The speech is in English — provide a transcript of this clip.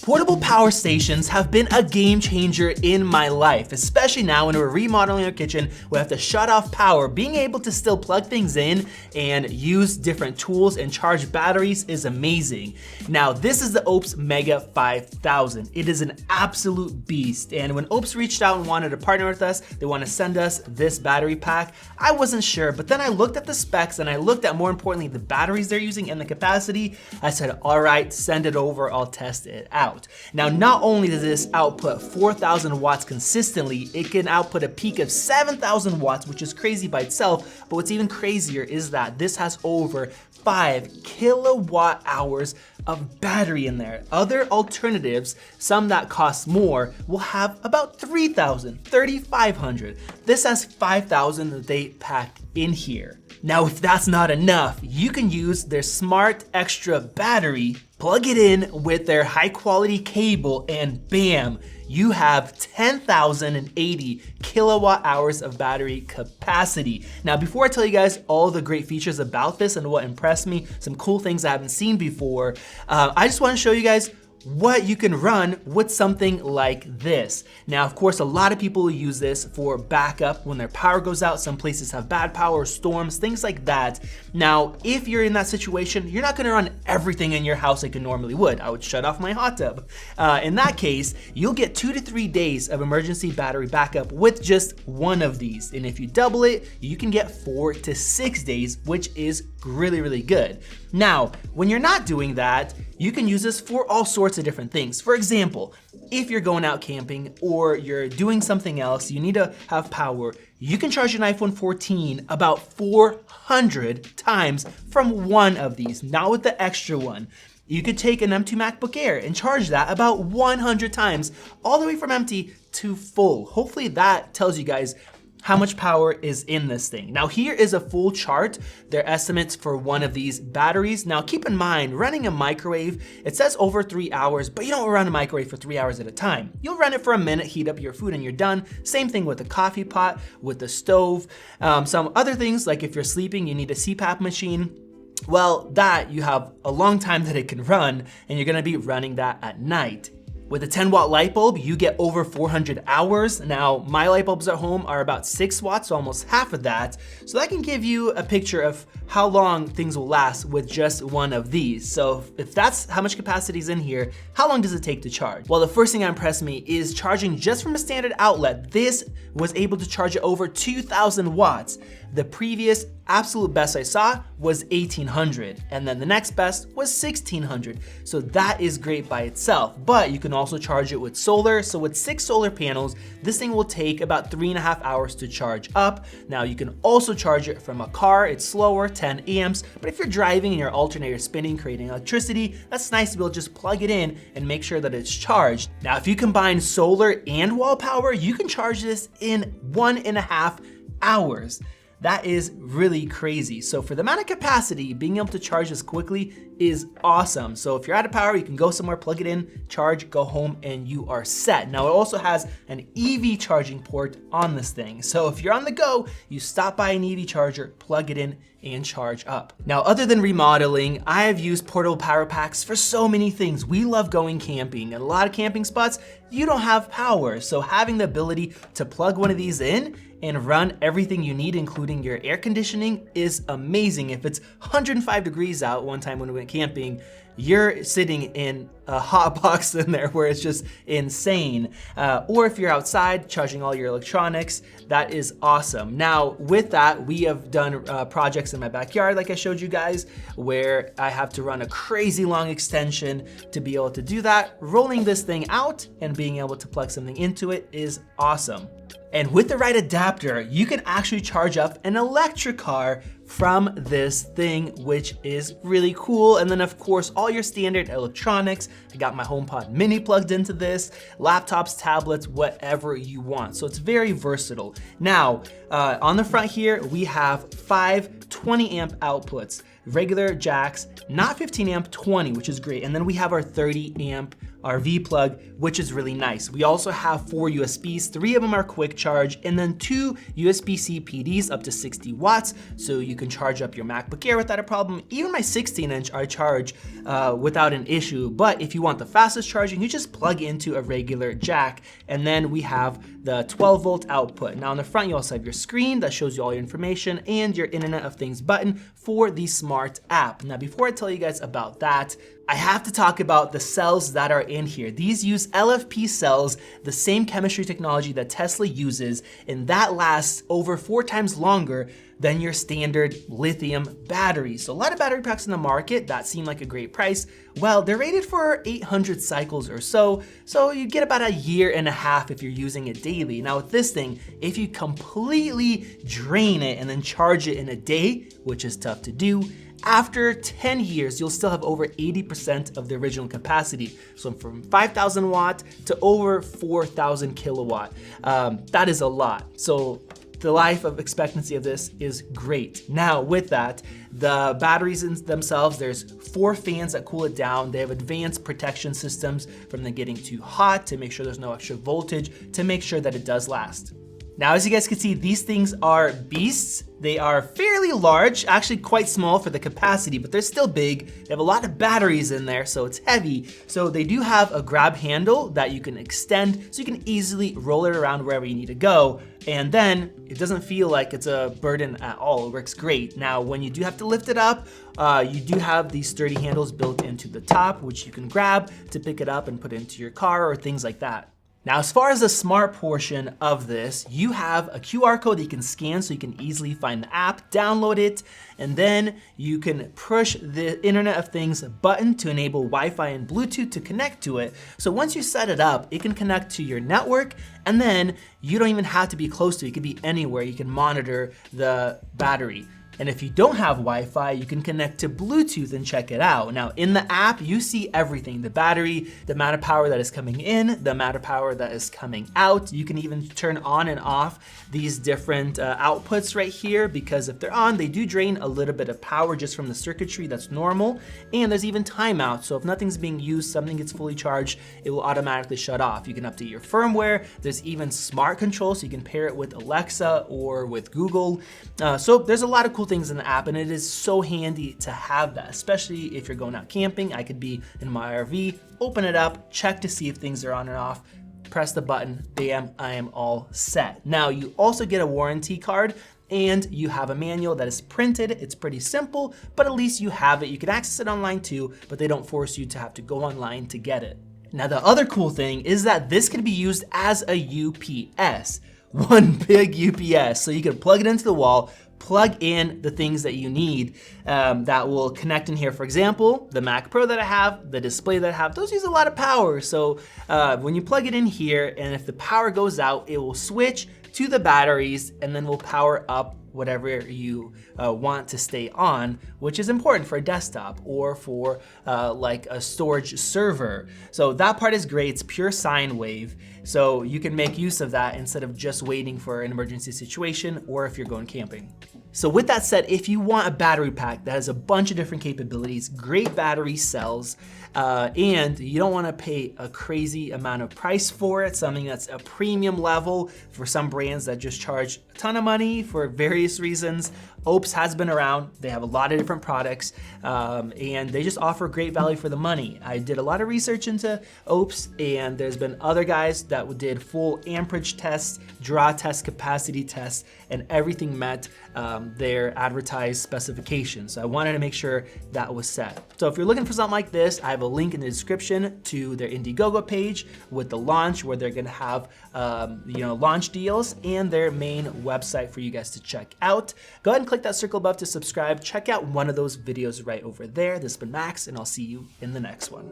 Portable power stations have been a game changer in my life, especially now when we're remodeling our kitchen. We have to shut off power. Being able to still plug things in and use different tools and charge batteries is amazing. Now, this is the Oupes Mega 5000. It is an absolute beast. And when Oupes reached out and wanted to partner with us, they want to send us this battery pack. I wasn't sure, but then I looked at the specs and I looked at, more importantly, the batteries they're using and the capacity. I said, all right, send it over, I'll test it out. Now, not only does this output 4,000 watts consistently, it can output a peak of 7,000 watts, which is crazy by itself, but what's even crazier is that this has over 5 kilowatt hours of battery in there. Other alternatives, some that cost more, will have about 3,000, 3,500. This has 5,000 that they pack in here. Now, if that's not enough, you can use their smart extra battery, plug it in with their high quality cable, and bam, you have 10,080 kilowatt hours of battery capacity. Now, before I tell you guys all the great features about this and what impressed me, some cool things I haven't seen before, I just want to show you guys what you can run with something like this. Now, of course, a lot of people use this for backup when their power goes out. Some places have bad power, storms, things like that. Now, if you're in that situation, you're not gonna run everything in your house like you normally would. I would shut off my hot tub. In that case, you'll get 2 to 3 days of emergency battery backup with just one of these. And if you double it, you can get 4 to 6 days, which is really, really good. Now, when you're not doing that, you can use this for all sorts of different things. For example, if you're going out camping or you're doing something else, you need to have power, you can charge an iPhone 14 about 400 times from one of these, not with the extra one. You could take an M2 MacBook Air and charge that about 100 times, all the way from empty to full. Hopefully that tells you guys how much power is in this thing. Now, here is a full chart, their estimates for one of these batteries. Now, keep in mind, running a microwave, it says over 3 hours, but you don't run a microwave for 3 hours at a time. You'll run it for a minute, heat up your food, and you're done. Same thing with the coffee pot, with the stove. Some other things, like if you're sleeping, you need a CPAP machine. Well, that you have a long time that it can run, and you're gonna be running that at night. With a 10-watt light bulb, you get over 400 hours. Now, my light bulbs at home are about 6 watts, so almost half of that. So that can give you a picture of how long things will last with just one of these. So if that's how much capacity is in here, how long does it take to charge? Well, the first thing that impressed me is charging just from a standard outlet. This was able to charge at over 2,000 watts. The previous absolute best I saw was 1,800, and then the next best was 1,600. So that is great by itself, but you can also charge it with solar. So with 6 solar panels, this thing will take about 3.5 hours to charge up. Now, you can also charge it from a car. It's slower, 10 amps, but if you're driving and your alternator is spinning, creating electricity, that's nice to be able to just plug it in and make sure that it's charged. Now, if you combine solar and wall power, you can charge this in 1.5 hours. That is really crazy. So for the amount of capacity, being able to charge this quickly is awesome. So if you're out of power, you can go somewhere, plug it in, charge, go home, and you are set. Now, it also has an EV charging port on this thing. So if you're on the go, you stop by an EV charger, plug it in, and charge up. Now, other than remodeling, I have used portable power packs for so many things. We love going camping, and a lot of camping spots, you don't have power. So having the ability to plug one of these in and run everything you need, including your air conditioning, is amazing. If it's 105 degrees out, one time when we went camping, you're sitting in a hot box in there where it's just insane. Or if you're outside charging all your electronics, that is awesome. Now, with that, we have done projects in my backyard, like I showed you guys, where I have to run a crazy long extension to be able to do that. Rolling this thing out and being able to plug something into it is awesome. And with the right adapter, you can actually charge up an electric car from this thing, which is really cool. And then of course, all your standard electronics. I got my HomePod mini plugged into this, laptops, tablets, whatever you want. So it's very versatile. Now, on the front here, we have 5 20 amp outputs, regular jacks, not 15 amp, 20, which is great. And then we have our 30 amp RV plug, which is really nice. We also have 4 USBs, 3 of them are quick charge, and then 2 USB-C PDs up to 60 watts, so you can charge up your MacBook Air without a problem. Even my 16-inch I charge without an issue, but if you want the fastest charging, you just plug into a regular jack, and then we have the 12-volt output. Now on the front, you also have your screen that shows you all your information and your Internet of Things button for the smart app. Now before I tell you guys about that, I have to talk about the cells that are in here. These use LFP cells, the same chemistry technology that Tesla uses, and that lasts over 4 times longer than your standard lithium battery. So a lot of battery packs in the market that seem like a great price. Well, they're rated for 800 cycles or so you get about a year and a half if you're using it daily. Now with this thing, if you completely drain it and then charge it in a day, which is tough to do, after 10 years, you'll still have over 80% of the original capacity. So from 5,000 watt to over 4,000 kilowatt. That is a lot. So the life of expectancy of this is great. Now with that, the batteries in themselves, there's 4 fans that cool it down. They have advanced protection systems from them getting too hot to make sure there's no extra voltage to make sure that it does last. Now, as you guys can see, these things are beasts. They are fairly large, actually quite small for the capacity, but they're still big. They have a lot of batteries in there, so it's heavy. So they do have a grab handle that you can extend, so you can easily roll it around wherever you need to go. And then it doesn't feel like it's a burden at all. It works great. Now, when you do have to lift it up, you do have these sturdy handles built into the top, which you can grab to pick it up and put it into your car or things like that. Now, as far as the smart portion of this, you have a QR code that you can scan so you can easily find the app, download it, and then you can push the Internet of Things button to enable Wi-Fi and Bluetooth to connect to it. So once you set it up, it can connect to your network, and then you don't even have to be close to it. It could be anywhere. You can monitor the battery. And if you don't have Wi-Fi, you can connect to Bluetooth and check it out. Now in the app, you see everything, the battery, the amount of power that is coming in, the amount of power that is coming out. You can even turn on and off these different outputs right here, because if they're on, they do drain a little bit of power just from the circuitry, that's normal. And there's even timeout, so if nothing's being used, something gets fully charged, it will automatically shut off. You can update your firmware. There's even smart control, so you can pair it with Alexa or with Google. So there's a lot of cool things in the app, and it is so handy to have that, especially if you're going out camping. I could be in my RV, open it up, check to see if things are on and off, press the button, bam, I am all set. Now you also get a warranty card, and you have a manual that is printed. It's pretty simple, but at least you have it. You can access it online too, but they don't force you to have to go online to get it. Now the other cool thing is that this can be used as a UPS, one big UPS. So you can plug it into the wall, plug in the things that you need that will connect in here. For example, the Mac Pro that I have, the display that I have, those use a lot of power. So when you plug it in here, and if the power goes out, it will switch to the batteries and then will power up whatever you want to stay on, which is important for a desktop or for like a storage server. So that part is great. It's pure sine wave. So you can make use of that instead of just waiting for an emergency situation or if you're going camping. So with that said, if you want a battery pack that has a bunch of different capabilities, great battery cells, and you don't want to pay a crazy amount of price for it, something that's a premium level for some brands that just charge a ton of money for various reasons, Oupes has been around. They have a lot of different products, and they just offer great value for the money. I did a lot of research into Oupes, and there's been other guys that did full amperage tests, draw tests, capacity tests, and everything met their advertised specifications. So I wanted to make sure that was set. So if you're looking for something like this, I have a link in the description to their Indiegogo page with the launch, where they're gonna have launch deals, and their main website for you guys to check out. Go ahead and click that circle above to subscribe. Check out one of those videos right over there. This has been Max, and I'll see you in the next one.